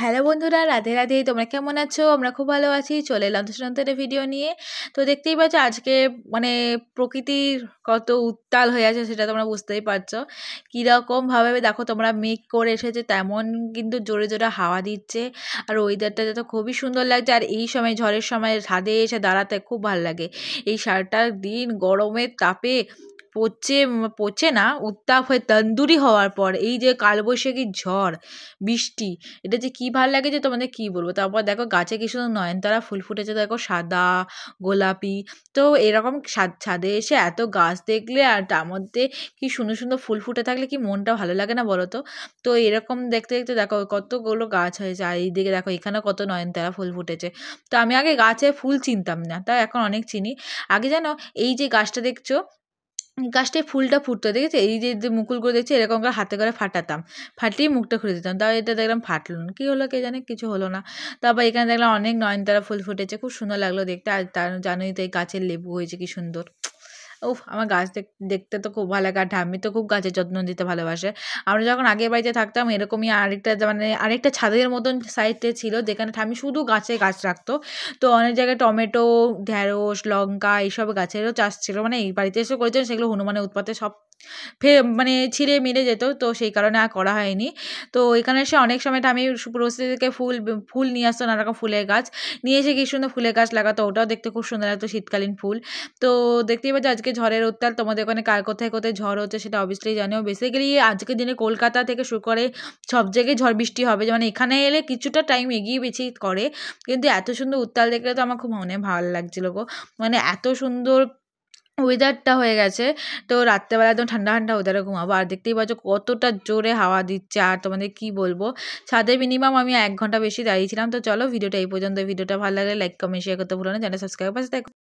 Hello বন্ধুরা, রাধে রাধে। তোমরা কেমন আছো? আমরা খুব ভালো আছি। চলে এলাম নতুন ভিডিও নিয়ে। তো দেখতেই পাচ্ছ আজকে মানে প্রকৃতির কত উত্তাল হয়ে আছে সেটা তোমরা বুঝতেই পারছো। কীরকমভাবে দেখো তোমরা মেঘ করে এসেছে, তেমন কিন্তু জোরে জোরে হাওয়া দিচ্ছে। আর ওয়েদারটা তো খুবই সুন্দর লাগছে। আর এই সময় ঝড়ের সময় ছাদে এসে দাঁড়াতে খুব ভালো লাগে। এই সারাটা দিন গরমের তাপে পচে না, উত্তাপ হয়ে তন্দুরি হওয়ার পর এই যে কালবৈশাখী ঝড় বৃষ্টি, এটা যে কি ভাল লাগে যে তোমাদের কি বলবো। তারপর দেখো গাছে কি সুন্দর নয়নতারা ফুল ফুটেছে, দেখো সাদা গোলাপি। তো এরকম ছাদে এসে এত গাছ দেখলে আর তার মধ্যে কি সুন্দর সুন্দর ফুল ফুটে থাকলে কি মনটা ভালো লাগে না বলো তো। তো এরকম দেখতে দেখতে দেখো কতগুলো গাছ হয়েছে, আর এইদিকে দেখো এখানে কত নয়নতারা ফুল ফুটেছে। তো আমি আগে গাছে ফুল চিনতাম না, তাই এখন অনেক চিনি। আগে জানো এই যে গাছটা দেখছো, গাছটায় ফুলটা ফুটতো দেখেছি, এই যে মুকুলগুলো দেখছি এরকম করে হাতে করে ফাটাতাম, ফাটিয়ে মুখটা খুলে দিতাম। তাও এটা দেখলাম ফাটলো না, কী হলো কে জানে, কিছু হলো না। তারপর এখানে দেখলাম অনেক নয়নতারা ফুল ফুটেছে, খুব সুন্দর লাগলো দেখতে। আর তার জানোই তো এই গাছের লেবু হয়েছে কি সুন্দর। উফ, আমার গাছ দেখতে তো খুব ভালো লাগে। আর ঠাম্মি তো খুব গাছের যত্ন নিতে ভালোবাসে। আমরা যখন আগের বাড়িতে থাকতাম এরকমই আরেকটা ছাদের মতন সাইডে ছিল, যেখানে ঠাম্মি শুধু গাছ রাখতো। তো অনেক জায়গায় টমেটো, ঢ্যাঁড়স, লঙ্কা এইসব গাছেরও চাষ ছিল। মানে এই বাড়িতে এসে করেছেন, সেগুলো হনুমানের উৎপাতে সব মানে ছিঁড়ে মিলে যেত, তো সেই কারণে আর করা হয়নি। তো এখানে এসে অনেক সময় আমি প্রস্তুতি থেকে ফুল নিয়ে আসতো, নানা রকম ফুলের গাছ নিয়ে এসে কি সুন্দর ফুলের গাছ লাগাতো, ওটাও দেখতে খুব সুন্দর লাগতো, শীতকালীন ফুল। তো দেখতেই পাচ্ছি আজকে ঝড়ের উত্তাল। তোমাদের ওখানে কোথায় কোথায় ঝড় হচ্ছে সেটা অবভিয়াসলি জানিও। বেসিক্যালি আজকের দিনে কলকাতা থেকে শুরু করে সব জায়গায় ঝড় বৃষ্টি হবে, মানে এখানে এলে কিছুটা টাইম এগিয়ে পিছিয়ে করে। কিন্তু এত সুন্দর উত্তাল দেখলে তো আমার খুব মনে ভালো লাগছিল গো। মানে এত সুন্দর ওয়েদারটা হয়ে গেছে। তো রাত্রেবেলা একদম ঠান্ডা ঠান্ডা ওয়েদারে ঘুমাবো। আর দেখতেই পাচ্ছ কতটা জোরে হাওয়া দিচ্ছে, আর তোমাদের কি বলবো, ছাদে মিনিমাম আমি 1 ঘন্টা বেশি দাঁড়িয়েছিলাম। তো চলো ভিডিওটা এই পর্যন্ত। ভিডিওটা ভালো লাগলে লাইক কমেন্ট শেয়ার করতে ভুলো না, চ্যানেল সাবস্ক্রাইব করতে।